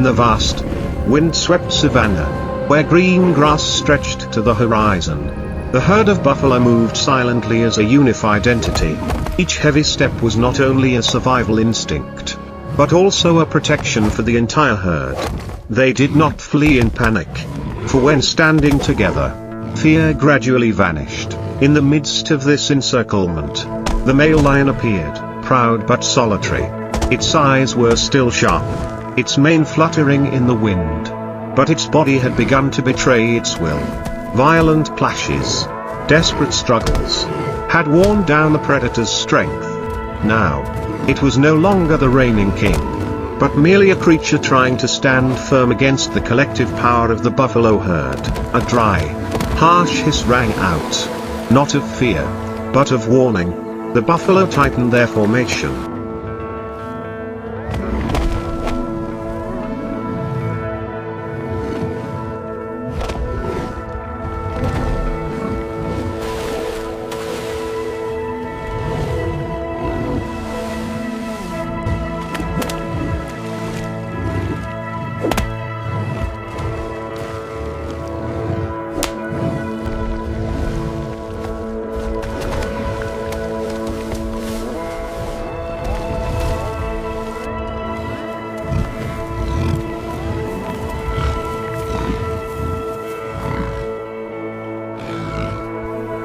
the vast, wind-swept savanna, where green grass stretched to the horizon, the herd of buffalo moved silently as a unified entity. Each heavy step was not only a survival instinct, but also a protection for the entire herd. They did not flee in panic, for when standing together, fear gradually vanished. In the midst of this encirclement, the male lion appeared, proud but solitary. Its eyes were still sharp, its mane fluttering in the wind. But its body had begun to betray its will. Violent clashes, desperate struggles, had worn down the predator's strength. Now, it was no longer the reigning king, but merely a creature trying to stand firm against the collective power of the buffalo herd. A dry, harsh hiss rang out, not of fear, but of warning. The buffalo tightened their formation.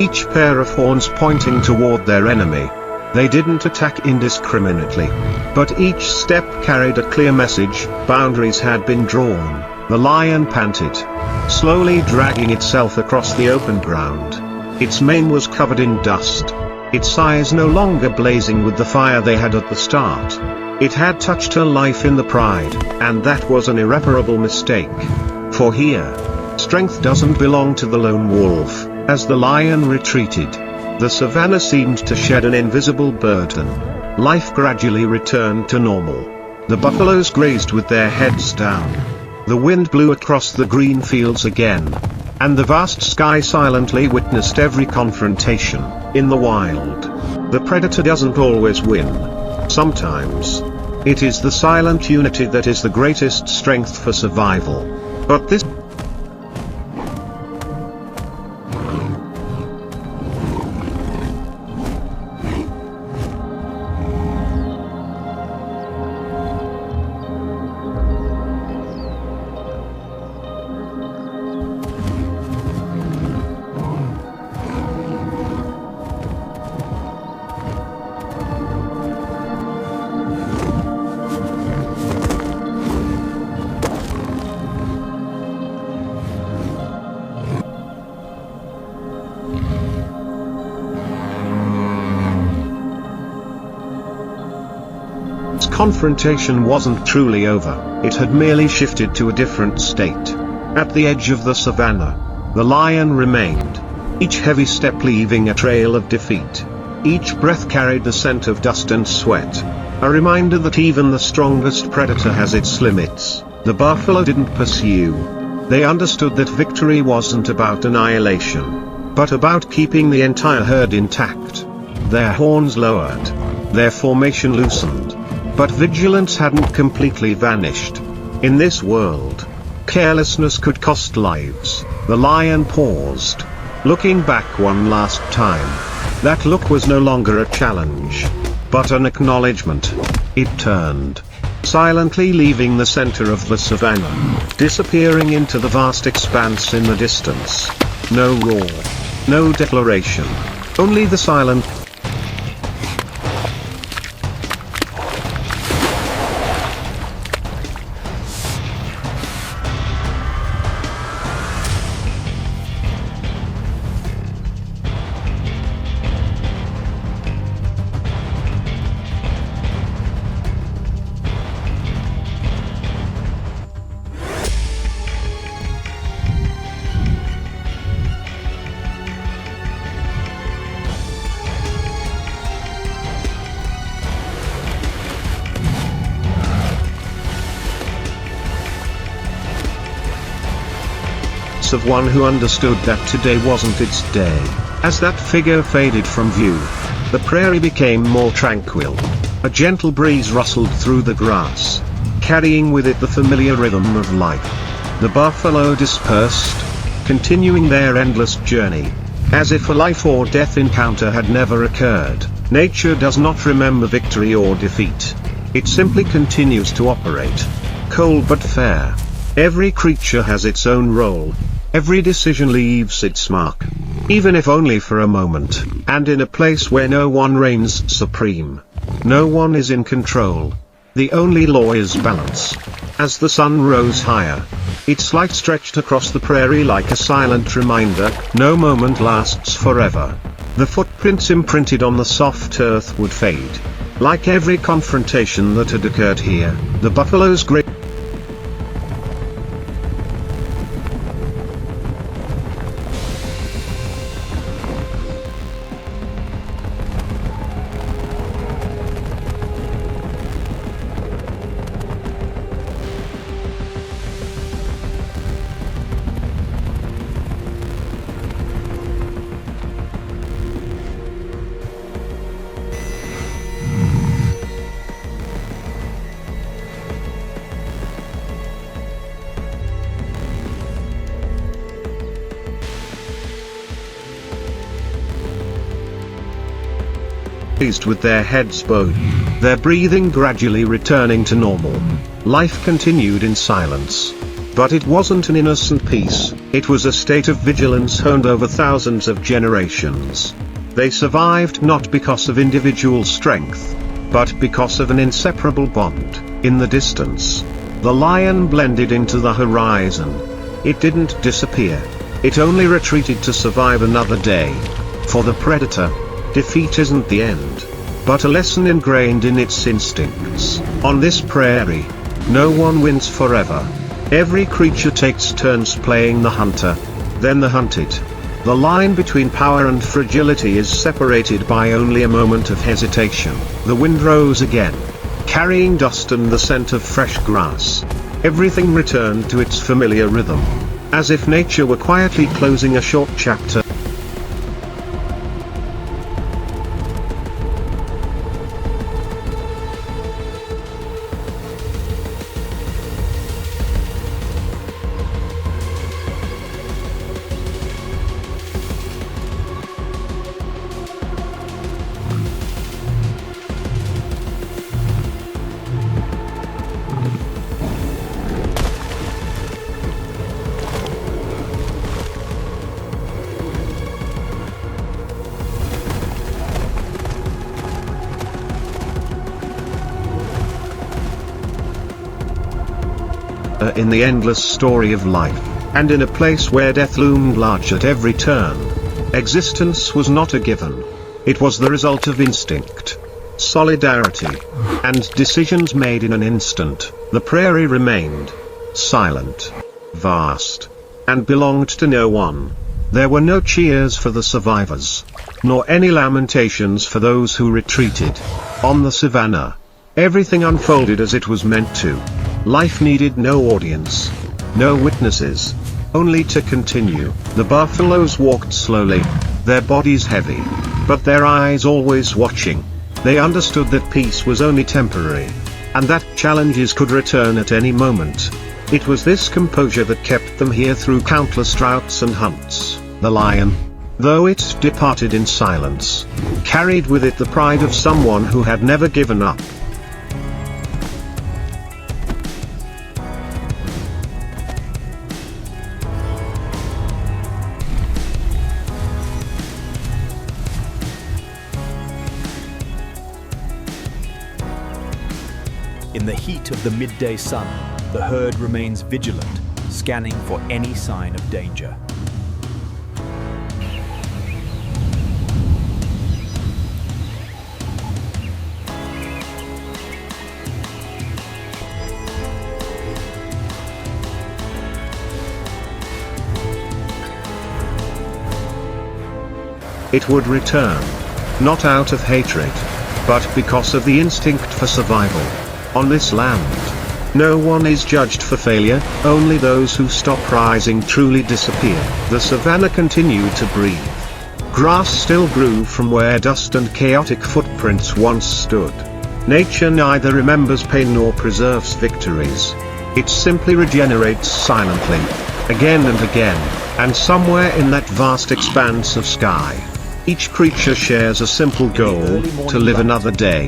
Each pair of horns pointing toward their enemy. They didn't attack indiscriminately, but each step carried a clear message. Boundaries had been drawn. The lion panted, slowly dragging itself across the open ground. Its mane was covered in dust, its eyes no longer blazing with the fire they had at the start. It had touched her life in the pride, and that was an irreparable mistake. For here, strength doesn't belong to the lone wolf. As the lion retreated, the savanna seemed to shed an invisible burden. Life gradually returned to normal. The buffaloes grazed with their heads down. The wind blew across the green fields again, and the vast sky silently witnessed every confrontation. In the wild, the predator doesn't always win. Sometimes, it is the silent unity that is the greatest strength for survival. But this confrontation wasn't truly over, it had merely shifted to a different state. At the edge of the savanna, the lion remained, each heavy step leaving a trail of defeat. Each breath carried the scent of dust and sweat, a reminder that even the strongest predator has its limits. The buffalo didn't pursue. They understood that victory wasn't about annihilation, but about keeping the entire herd intact. Their horns lowered, their formation loosened. But vigilance hadn't completely vanished. In this world, carelessness could cost lives. The lion paused, looking back one last time. That look was no longer a challenge, but an acknowledgement. It turned, silently leaving the center of the savanna, disappearing into the vast expanse in the distance. No roar, no declaration, only the silent of one who understood that today wasn't its day. As that figure faded from view, the prairie became more tranquil. A gentle breeze rustled through the grass, carrying with it the familiar rhythm of life. The buffalo dispersed, continuing their endless journey, as if a life or death encounter had never occurred. Nature does not remember victory or defeat. It simply continues to operate. Cold but fair. Every creature has its own role. Every decision leaves its mark. Even if only for a moment, and in a place where no one reigns supreme. No one is in control. The only law is balance. As the sun rose higher, its light stretched across the prairie like a silent reminder, no moment lasts forever. The footprints imprinted on the soft earth would fade. Like every confrontation that had occurred here, the buffalo's great with their heads bowed, their breathing gradually returning to normal. Life continued in silence. But it wasn't an innocent peace, it was a state of vigilance honed over thousands of generations. They survived not because of individual strength, but because of an inseparable bond. In the distance, the lion blended into the horizon. It didn't disappear. It only retreated to survive another day. For the predator, defeat isn't the end, but a lesson ingrained in its instincts. On this prairie, no one wins forever. Every creature takes turns playing the hunter, then the hunted. The line between power and fragility is separated by only a moment of hesitation. The wind rose again, carrying dust and the scent of fresh grass. Everything returned to its familiar rhythm, as if nature were quietly closing a short chapter. In the endless story of life, and in a place where death loomed large at every turn. Existence was not a given. It was the result of instinct, solidarity, and decisions made in an instant. The prairie remained silent, vast, and belonged to no one. There were no cheers for the survivors, nor any lamentations for those who retreated. On the savannah, everything unfolded as it was meant to. Life needed no audience, no witnesses, only to continue. The buffaloes walked slowly, their bodies heavy, but their eyes always watching. They understood that peace was only temporary, and that challenges could return at any moment. It was this composure that kept them here through countless droughts and hunts. The lion, though it departed in silence, carried with it the pride of someone who had never given up. In the heat of the midday sun, the herd remains vigilant, scanning for any sign of danger. It would return, not out of hatred, but because of the instinct for survival. On this land, no one is judged for failure, only those who stop rising truly disappear. The savannah continued to breathe. Grass still grew from where dust and chaotic footprints once stood. Nature neither remembers pain nor preserves victories. It simply regenerates silently, again and again, and somewhere in that vast expanse of sky, each creature shares a simple goal: to live another day,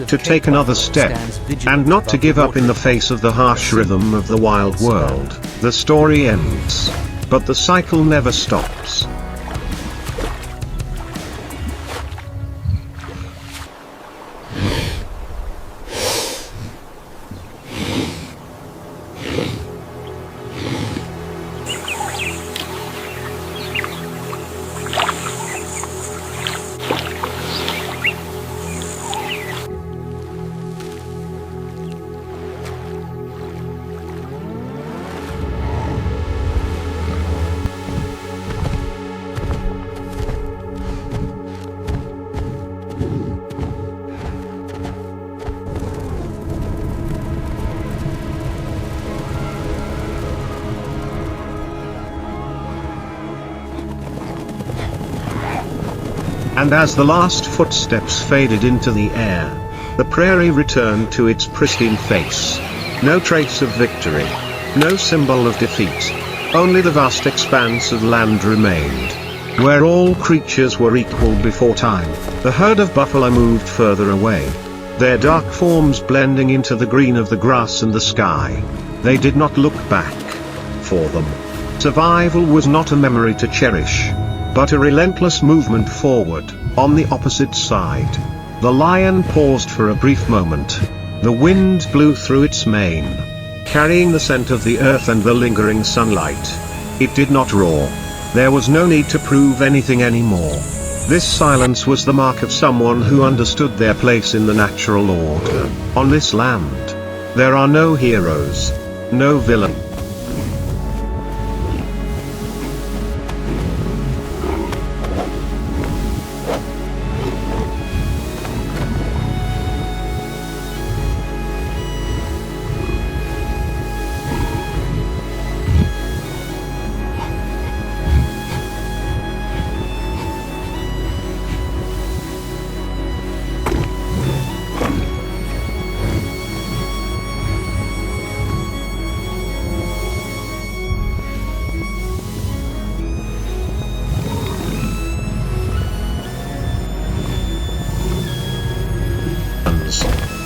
to take another step, and not to give up in the face of the harsh rhythm of the wild world. The story ends, but the cycle never stops. And as the last footsteps faded into the air, the prairie returned to its pristine face. No trace of victory, no symbol of defeat. Only the vast expanse of land remained, where all creatures were equal before time. The herd of buffalo moved further away, their dark forms blending into the green of the grass and the sky. They did not look back. For them, survival was not a memory to cherish, but a relentless movement forward. On the opposite side, the lion paused for a brief moment. The wind blew through its mane, carrying the scent of the earth and the lingering sunlight. It did not roar. There was no need to prove anything anymore. This silence was the mark of someone who understood their place in the natural order. On this land, there are no heroes, no villain.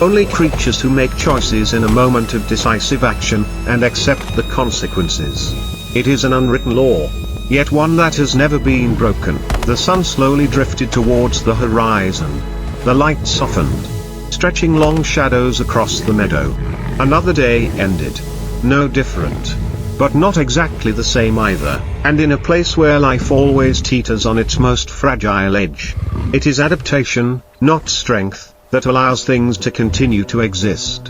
Only creatures who make choices in a moment of decisive action, and accept the consequences. It is an unwritten law, yet one that has never been broken. The sun slowly drifted towards the horizon. The light softened, stretching long shadows across the meadow. Another day ended. No different, but not exactly the same either, and in a place where life always teeters on its most fragile edge. It is adaptation, not strength, that allows things to continue to exist.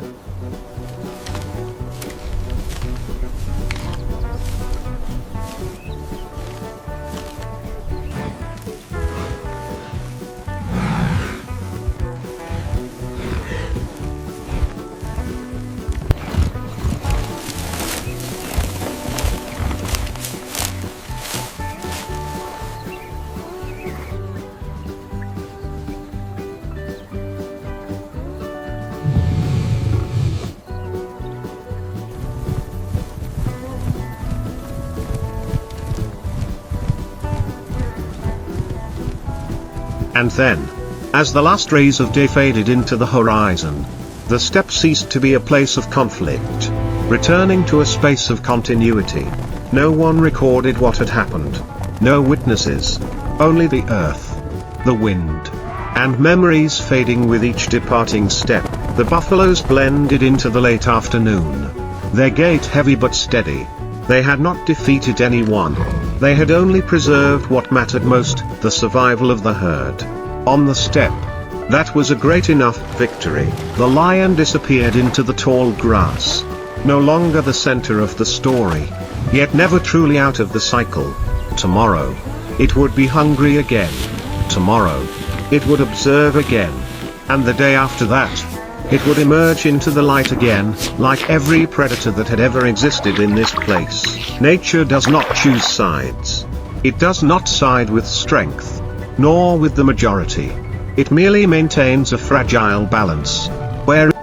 And then, as the last rays of day faded into the horizon, the steppe ceased to be a place of conflict, returning to a space of continuity. No one recorded what had happened. No witnesses. Only the earth, the wind, and memories fading with each departing step. The buffaloes blended into the late afternoon, their gait heavy but steady. They had not defeated anyone. They had only preserved what mattered most, the survival of the herd. On the steppe, that was a great enough victory. The lion disappeared into the tall grass, no longer the center of the story, yet never truly out of the cycle. Tomorrow, it would be hungry again. Tomorrow, it would observe again. And the day after that, it would emerge into the light again, like every predator that had ever existed in this place. Nature does not choose sides. It does not side with strength, nor with the majority. It merely maintains a fragile balance, Where